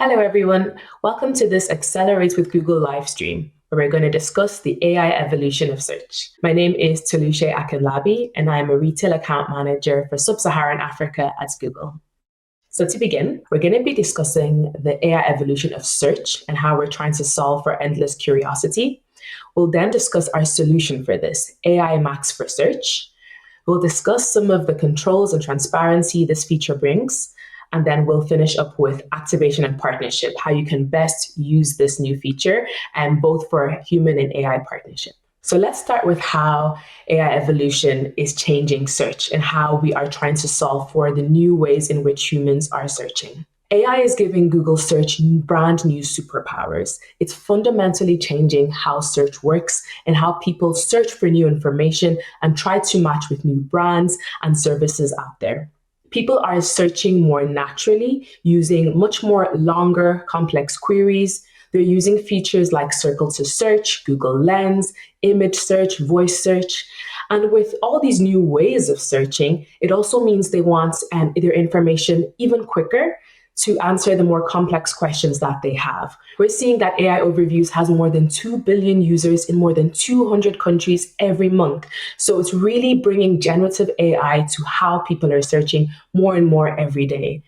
Hello, everyone. Welcome to this Accelerate with Google live stream, where we're going to discuss the AI evolution of search. My name is Toluche Akinlabi, and I'm a retail account manager for Sub-Saharan Africa at Google. So to begin, we're going to be discussing the AI evolution of search and how we're trying to solve for endless curiosity. We'll then discuss our solution for this, AI Max for Search. We'll discuss some of the controls and transparency this feature brings. And then we'll finish up with activation and partnership, how you can best use this new feature, and both for human and AI partnership. So let's start with how AI evolution is changing search and how we are trying to solve for the new ways in which humans are searching. AI is giving Google Search brand new superpowers. It's fundamentally changing how search works and how people search for new information and try to match with new brands and services out there. People are searching more naturally, using much more longer, complex queries. They're using features like circle to search, Google Lens, image search, voice search. And with all these new ways of searching, it also means they want their information even quicker to answer the more complex questions that they have. We're seeing that AI Overviews has more than 2 billion users in more than 200 countries every month. So it's really bringing generative AI to how people are searching more and more every day.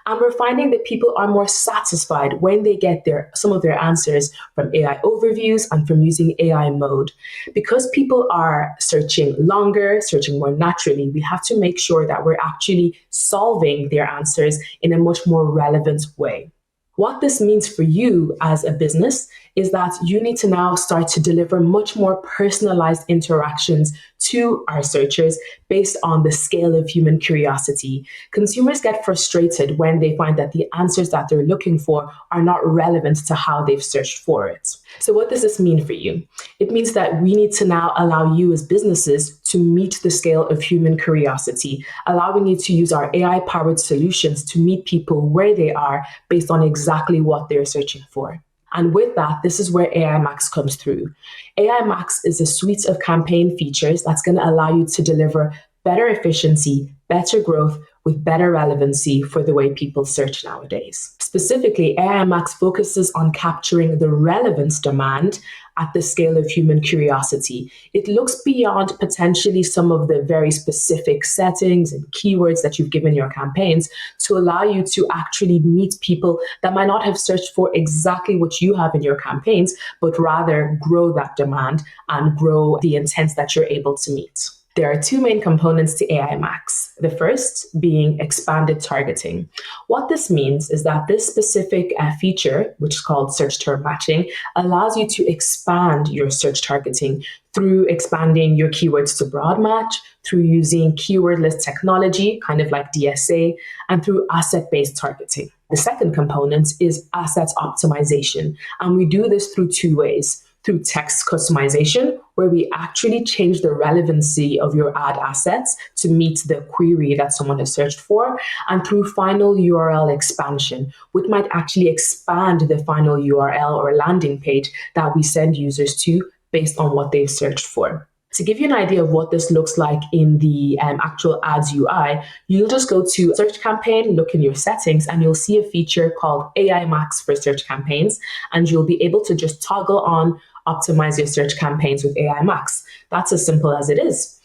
And we're finding that people are more satisfied when they get some of their answers from AI Overviews and from using AI mode. Because people are searching longer, searching more naturally, we have to make sure that we're actually solving their answers in a much more relevant way. What this means for you as a business is that you need to now start to deliver much more personalized interactions to our searchers based on the scale of human curiosity. Consumers get frustrated when they find that the answers that they're looking for are not relevant to how they've searched for it. So what does this mean for you? It means that we need to now allow you as businesses to meet the scale of human curiosity, allowing you to use our AI-powered solutions to meet people where they are based on exactly what they're searching for. And with that, this is where AI Max comes through. AI Max is a suite of campaign features that's going to allow you to deliver better efficiency, better growth, with better relevancy for the way people search nowadays. Specifically, AI Max focuses on capturing the relevance demand at the scale of human curiosity. It looks beyond potentially some of the very specific settings and keywords that you've given your campaigns to allow you to actually meet people that might not have searched for exactly what you have in your campaigns, but rather grow that demand and grow the intent that you're able to meet. There are two main components to AI Max. The first being expanded targeting. What this means is that this specific feature, which is called search term matching, allows you to expand your search targeting through expanding your keywords to broad match, through using keyword list technology, kind of like DSA, and through asset-based targeting. The second component is assets optimization, and we do this through two ways. Through text customization, where we actually change the relevancy of your ad assets to meet the query that someone has searched for, and through final URL expansion, which might actually expand the final URL or landing page that we send users to based on what they've searched for. To give you an idea of what this looks like in the actual ads UI, you'll just go to Search Campaign, look in your settings, and you'll see a feature called AI Max for Search Campaigns, and you'll be able to just toggle on optimize your search campaigns with AI Max. That's as simple as it is.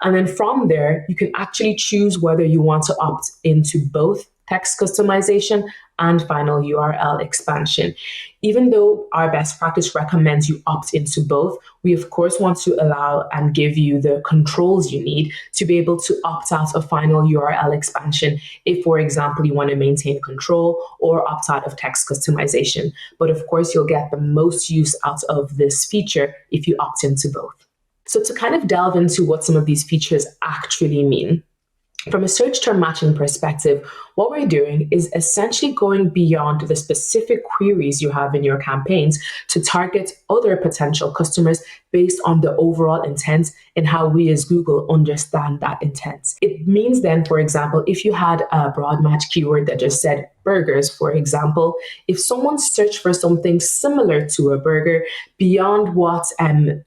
And then from there, you can actually choose whether you want to opt into both text customization and final URL expansion. Even though our best practice recommends you opt into both, we of course want to allow and give you the controls you need to be able to opt out of final URL expansion if, for example, you want to maintain control or opt out of text customization. But of course, you'll get the most use out of this feature if you opt into both. So to kind of delve into what some of these features actually mean, from a search term matching perspective, what we're doing is essentially going beyond the specific queries you have in your campaigns to target other potential customers based on the overall intent and how we as Google understand that intent. It means then, for example, if you had a broad match keyword that just said burgers, for example, if someone searched for something similar to a burger beyond what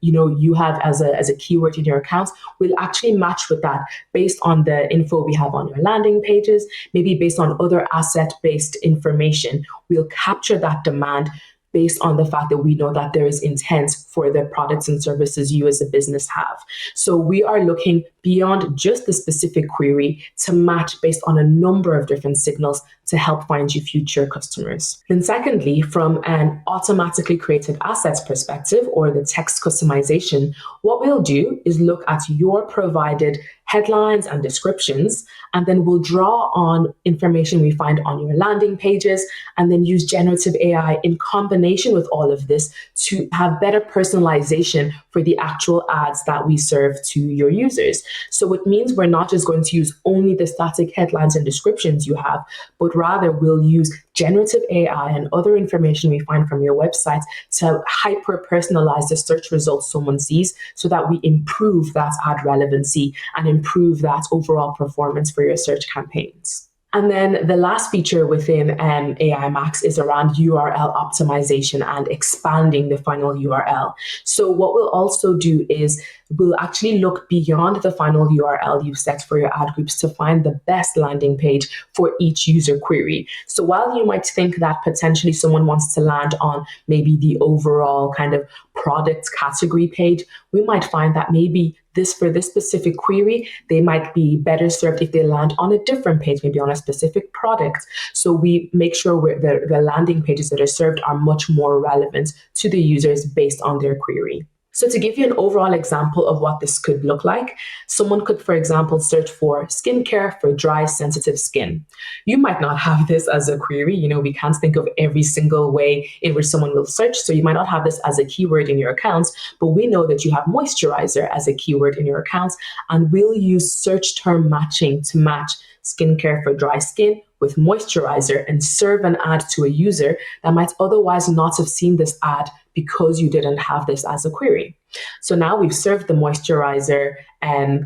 you have as a keyword in your account, we'll actually match with that based on the information info we have on your landing pages, maybe based on other asset-based information. We'll capture that demand based on the fact that we know that there is intent for the products and services you as a business have. So we are looking beyond just the specific query to match based on a number of different signals to help find you future customers. Then secondly, from an automatically created assets perspective or the text customization, what we'll do is look at your provided headlines and descriptions, and then we'll draw on information we find on your landing pages and then use generative AI in combination with all of this to have better personalization for the actual ads that we serve to your users. So it means we're not just going to use only the static headlines and descriptions you have, but rather we'll use generative AI and other information we find from your website to hyper personalize the search results someone sees so that we improve that ad relevancy and improve that overall performance for your search campaigns. And then the last feature within AI Max is around URL optimization and expanding the final URL. So what we'll also do is we'll actually look beyond the final URL you've set for your ad groups to find the best landing page for each user query. So while you might think that potentially someone wants to land on maybe the overall kind of product category page, we might find that maybe for this specific query, they might be better served if they land on a different page, maybe on a specific product. So we make sure the landing pages that are served are much more relevant to the users based on their query. So to give you an overall example of what this could look like, someone could, for example, search for skincare for dry, sensitive skin. You might not have this as a query. We can't think of every single way in which someone will search. So you might not have this as a keyword in your accounts, but we know that you have moisturizer as a keyword in your accounts, and we'll use search term matching to match skincare for dry skin with moisturizer and serve an ad to a user that might otherwise not have seen this ad because you didn't have this as a query. So now we've served the moisturizer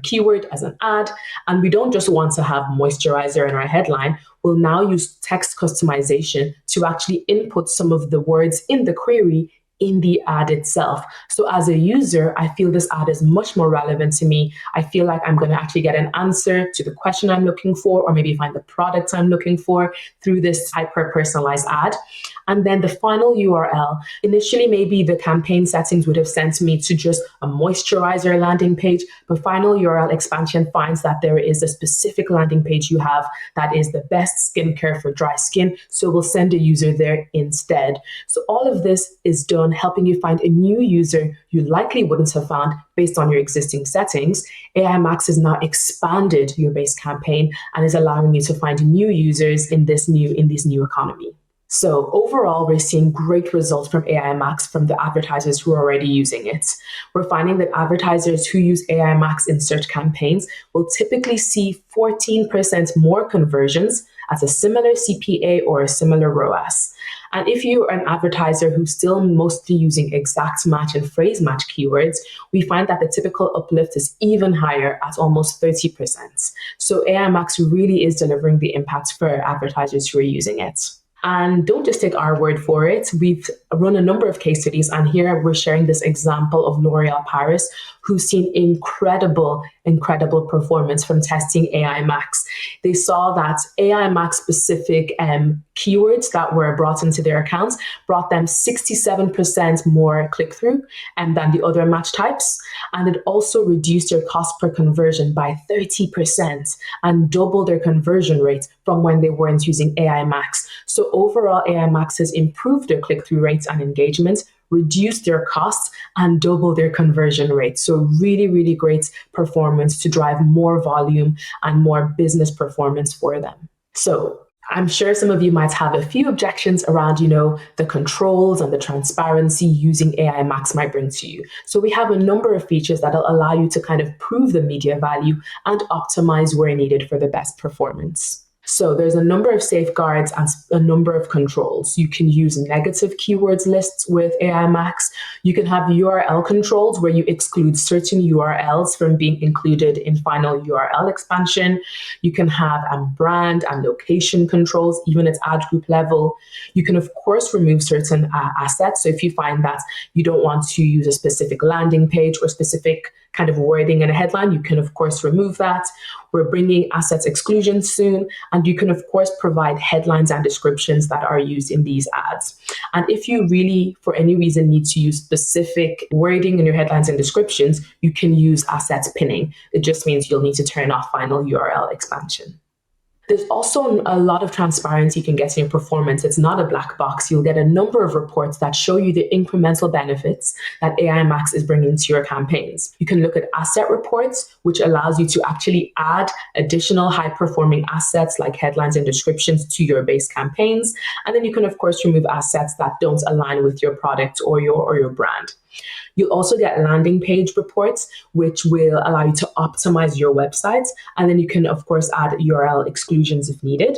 keyword as an ad, and we don't just want to have moisturizer in our headline. We'll now use text customization to actually input some of the words in the query in the ad itself. So as a user, I feel this ad is much more relevant to me. I feel like I'm going to actually get an answer to the question I'm looking for, or maybe find the product I'm looking for through this hyper-personalized ad. And then the final URL, initially maybe the campaign settings would have sent me to just a moisturizer landing page, but final URL expansion finds that there is a specific landing page you have that is the best skincare for dry skin. So we'll send a user there instead. So all of this is done helping you find a new user you likely wouldn't have found based on your existing settings. AI Max has now expanded your base campaign and is allowing you to find new users in this new economy. So overall, we're seeing great results from AI Max from the advertisers who are already using it. We're finding that advertisers who use AI Max in search campaigns will typically see 14% more conversions at a similar CPA or a similar ROAS. And if you are an advertiser who's still mostly using exact match and phrase match keywords, we find that the typical uplift is even higher at almost 30%. So AI Max really is delivering the impact for advertisers who are using it. And don't just take our word for it. We've run a number of case studies, and here we're sharing this example of L'Oréal Paris, who's seen incredible performance from testing AI Max. They saw that AI Max specific keywords that were brought into their accounts brought them 67% more click-through than the other match types. And it also reduced their cost per conversion by 30% and doubled their conversion rate from when they weren't using AI Max. So overall, AI Max has improved their click-through rates and engagement, reduce their costs, and double their conversion rate. So really, really great performance to drive more volume and more business performance for them. So I'm sure some of you might have a few objections around, the controls and the transparency using AI Max might bring to you. So we have a number of features that'll allow you to kind of prove the media value and optimize where needed for the best performance. So there's a number of safeguards and a number of controls. You can use negative keywords lists with AI Max. You can have URL controls where you exclude certain URLs from being included in final URL expansion. You can have brand and location controls, even at ad group level. You can, of course, remove certain assets. So if you find that you don't want to use a specific landing page or specific kind of wording in a headline, you can of course remove that. We're bringing assets exclusion soon, and you can of course provide headlines and descriptions that are used in these ads. And if you really, for any reason, need to use specific wording in your headlines and descriptions, you can use assets pinning. It just means you'll need to turn off final URL expansion. There's also a lot of transparency you can get in your performance. It's not a black box. You'll get a number of reports that show you the incremental benefits that AI Max is bringing to your campaigns. You can look at asset reports, which allows you to actually add additional high-performing assets like headlines and descriptions to your base campaigns. And then you can, of course, remove assets that don't align with your product or your brand. You'll also get landing page reports, which will allow you to optimize your websites. And then you can, of course, add URL exclusions if needed.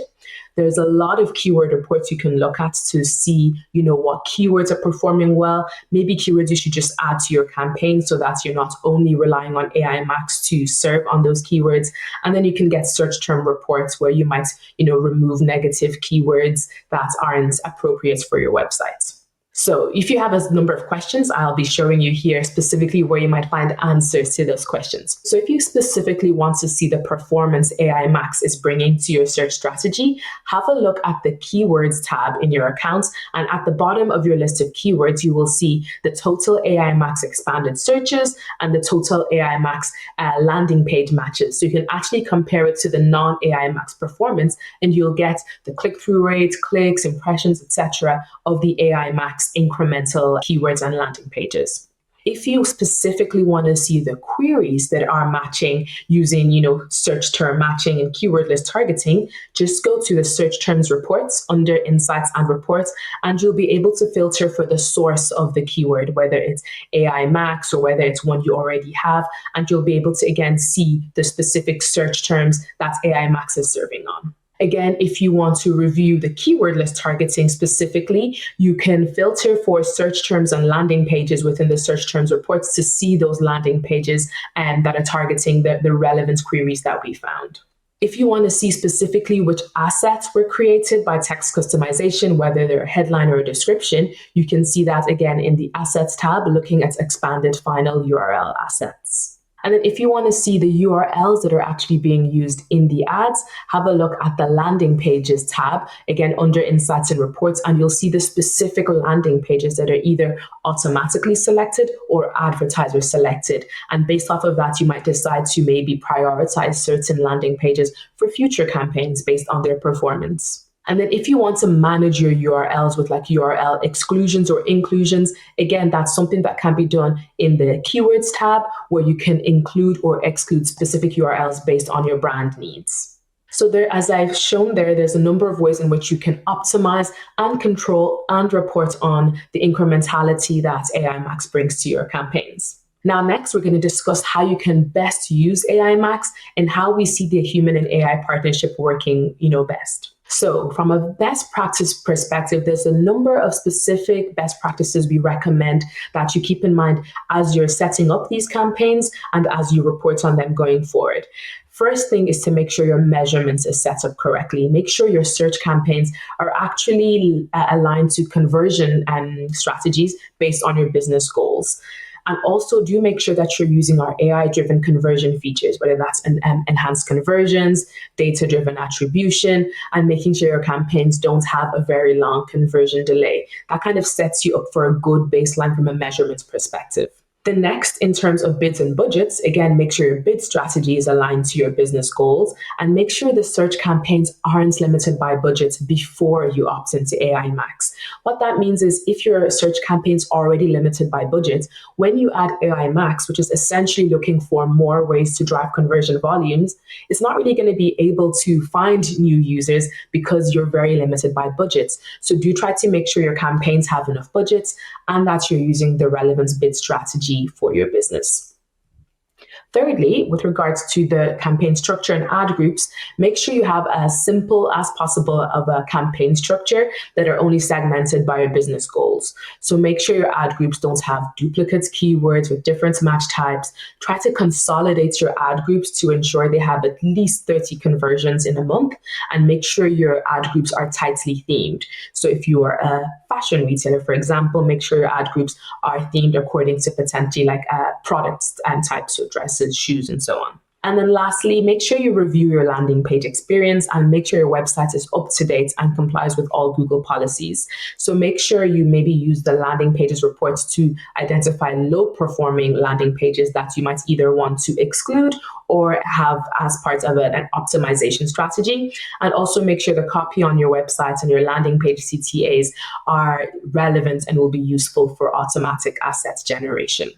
There's a lot of keyword reports you can look at to see, what keywords are performing well. Maybe keywords you should just add to your campaign so that you're not only relying on AI Max to serve on those keywords. And then you can get search term reports where you might, remove negative keywords that aren't appropriate for your website. So if you have a number of questions, I'll be showing you here specifically where you might find answers to those questions. So if you specifically want to see the performance AI Max is bringing to your search strategy, have a look at the keywords tab in your account. And at the bottom of your list of keywords, you will see the total AI Max expanded searches and the total AI Max landing page matches. So you can actually compare it to the non-AI Max performance, and you'll get the click-through rates, clicks, impressions, etc. of the AI Max incremental keywords and landing pages. If you specifically want to see the queries that are matching using, search term matching and keyword list targeting, just go to the search terms reports under insights and reports, and you'll be able to filter for the source of the keyword, whether it's AI Max or whether it's one you already have, and you'll be able to again see the specific search terms that AI Max is serving on. Again, if you want to review the keyword list targeting specifically, you can filter for search terms and landing pages within the search terms reports to see those landing pages that are targeting the relevant queries that we found. If you want to see specifically which assets were created by text customization, whether they're a headline or a description, you can see that again in the Assets tab, looking at expanded final URL assets. And then if you want to see the URLs that are actually being used in the ads, have a look at the landing pages tab, again, under insights and reports, and you'll see the specific landing pages that are either automatically selected or advertiser selected. And based off of that, you might decide to maybe prioritize certain landing pages for future campaigns based on their performance. And then if you want to manage your URLs with like URL exclusions or inclusions, again, that's something that can be done in the keywords tab, where you can include or exclude specific URLs based on your brand needs. So there, as I've shown there's a number of ways in which you can optimize and control and report on the incrementality that AI Max brings to your campaigns. Now, next, we're going to discuss how you can best use AI Max and how we see the human and AI partnership working, best. So from a best practice perspective, there's a number of specific best practices we recommend that you keep in mind as you're setting up these campaigns and as you report on them going forward. First thing is to make sure your measurements is set up correctly. Make sure your search campaigns are actually aligned to conversion strategies based on your business goals. And also do make sure that you're using our AI-driven conversion features, whether that's enhanced conversions, data-driven attribution, and making sure your campaigns don't have a very long conversion delay. That kind of sets you up for a good baseline from a measurement perspective. The next, in terms of bids and budgets, again, make sure your bid strategy is aligned to your business goals, and make sure the search campaigns aren't limited by budgets before you opt into AI Max. What that means is if your search campaign's already limited by budget, when you add AI Max, which is essentially looking for more ways to drive conversion volumes, it's not really going to be able to find new users because you're very limited by budgets. So do try to make sure your campaigns have enough budgets and that you're using the relevant bid strategy for your business. Thirdly, with regards to the campaign structure and ad groups, make sure you have as simple as possible of a campaign structure that are only segmented by your business goals. So make sure your ad groups don't have duplicate keywords with different match types. Try to consolidate your ad groups to ensure they have at least 30 conversions in a month, and make sure your ad groups are tightly themed. So if you are a fashion retailer, for example, make sure your ad groups are themed according to potentially like products and types of dresses, shoes, and so on. And then lastly, make sure you review your landing page experience and make sure your website is up to date and complies with all Google policies. So make sure you maybe use the landing pages reports to identify low performing landing pages that you might either want to exclude or have as part of an optimization strategy. And also make sure the copy on your website and your landing page CTAs are relevant and will be useful for automatic asset generation.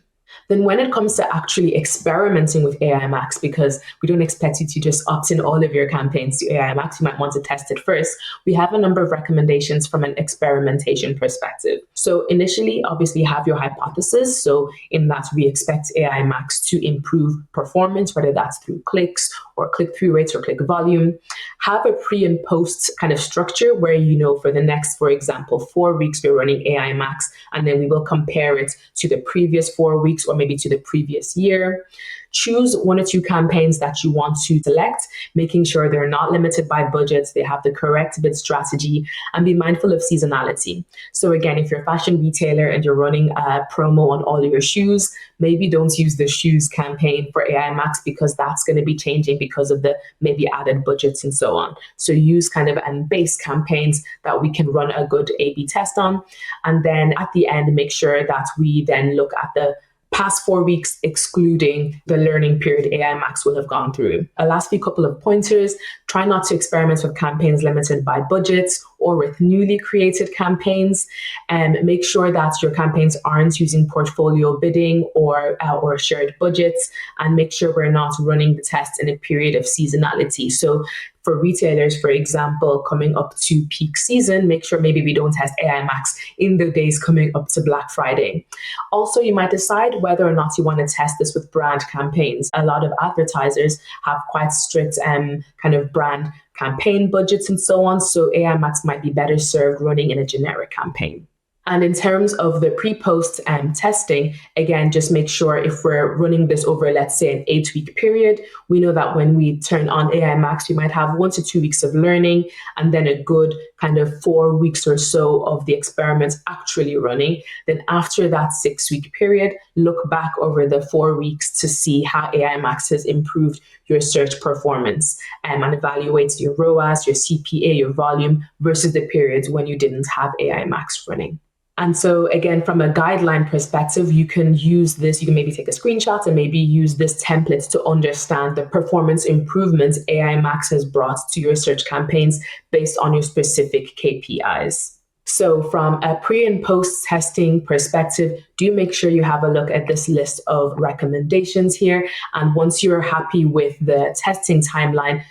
Then when it comes to actually experimenting with AI Max, because we don't expect you to just opt in all of your campaigns to AI Max, you might want to test it first. We have a number of recommendations from an experimentation perspective. So initially, obviously have your hypothesis. So in that we expect AI Max to improve performance, whether that's through clicks or click-through rates or click volume. Have a pre and post kind of structure where, you know, for the next, for example, 4 weeks, we're running AI Max, and then we will compare it to the previous 4 weeks or maybe to the previous year. Choose 1 or 2 campaigns that you want to select, making sure they're not limited by budgets, they have the correct bid strategy, and be mindful of seasonality. So again, if you're a fashion retailer and you're running a promo on all of your shoes, maybe don't use the shoes campaign for AI Max because that's going to be changing because of the maybe added budgets and so on. So use kind of base campaigns that we can run a good A/B test on. And then at the end, make sure that we then look at the past 4 weeks, excluding the learning period AI Max will have gone through. A last few couple of pointers: try not to experiment with campaigns limited by budgets or with newly created campaigns, and make sure that your campaigns aren't using portfolio bidding or shared budgets, and make sure we're not running the test in a period of seasonality. So for retailers, for example, coming up to peak season, make sure maybe we don't test AI Max in the days coming up to Black Friday. Also, you might decide whether or not you want to test this with brand campaigns. A lot of advertisers have quite strict kind of brand campaign budgets and so on. So AI Max might be better served running in a generic campaign. And in terms of the pre-post testing, again, just make sure if we're running this over, let's say, an 8-week period, we know that when we turn on AI Max, we might have 1 to 2 weeks of learning and then a good kind of 4 weeks or so of the experiment actually running. Then after that 6-week period, look back over the 4 weeks to see how AI Max has improved your search performance and evaluate your ROAS, your CPA, your volume versus the periods when you didn't have AI Max running. And so again, from a guideline perspective, you can use this, you can maybe take a screenshot and maybe use this template to understand the performance improvements AI Max has brought to your search campaigns based on your specific KPIs. So from a pre and post testing perspective, do make sure you have a look at this list of recommendations here. And once you're happy with the testing timeline,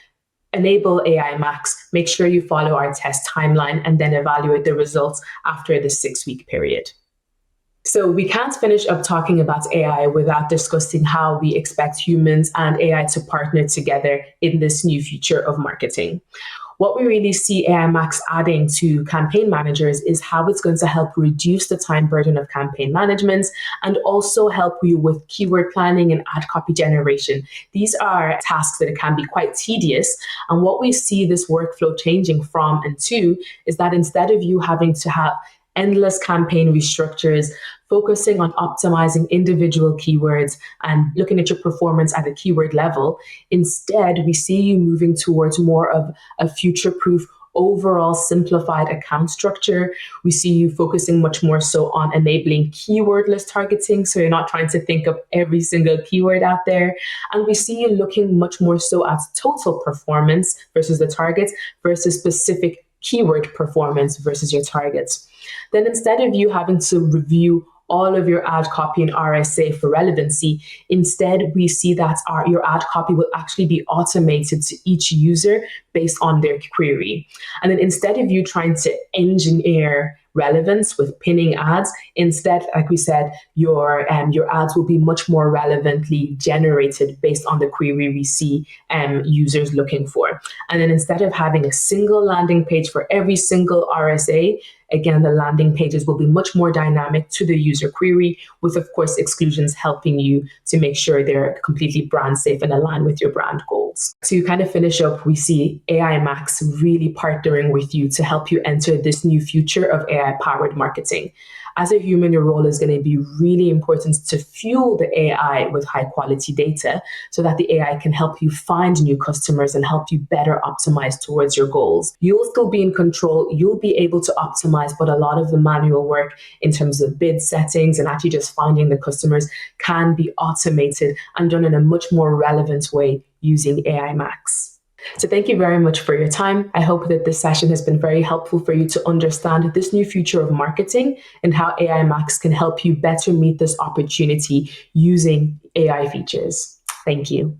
enable AI Max, make sure you follow our test timeline, and then evaluate the results after the 6-week period. So we can't finish up talking about AI without discussing how we expect humans and AI to partner together in this new future of marketing. What we really see AI Max adding to campaign managers is how it's going to help reduce the time burden of campaign management and also help you with keyword planning and ad copy generation. These are tasks that can be quite tedious. And what we see this workflow changing from and to is that instead of you having to have endless campaign restructures, focusing on optimizing individual keywords and looking at your performance at a keyword level, instead, we see you moving towards more of a future-proof, overall simplified account structure. We see you focusing much more so on enabling keywordless targeting, so you're not trying to think of every single keyword out there. And we see you looking much more so at total performance versus the targets versus specific keyword performance versus your targets. Then instead of you having to review all of your ad copy and RSA for relevancy, instead we see that your ad copy will actually be automated to each user based on their query. And then instead of you trying to engineer relevance with pinning ads. Instead, like we said, your ads will be much more relevantly generated based on the query we see users looking for. And then instead of having a single landing page for every single RSA, again, the landing pages will be much more dynamic to the user query, with, of course, exclusions helping you to make sure they're completely brand safe and aligned with your brand goals. To kind of finish up, we see AI Max really partnering with you to help you enter this new future of AI-powered marketing. As a human, your role is going to be really important to fuel the AI with high quality data so that the AI can help you find new customers and help you better optimize towards your goals. You'll still be in control. You'll be able to optimize, but a lot of the manual work in terms of bid settings and actually just finding the customers can be automated and done in a much more relevant way using AI Max. So thank you very much for your time. I hope that this session has been very helpful for you to understand this new future of marketing and how AI Max can help you better meet this opportunity using AI features. Thank you.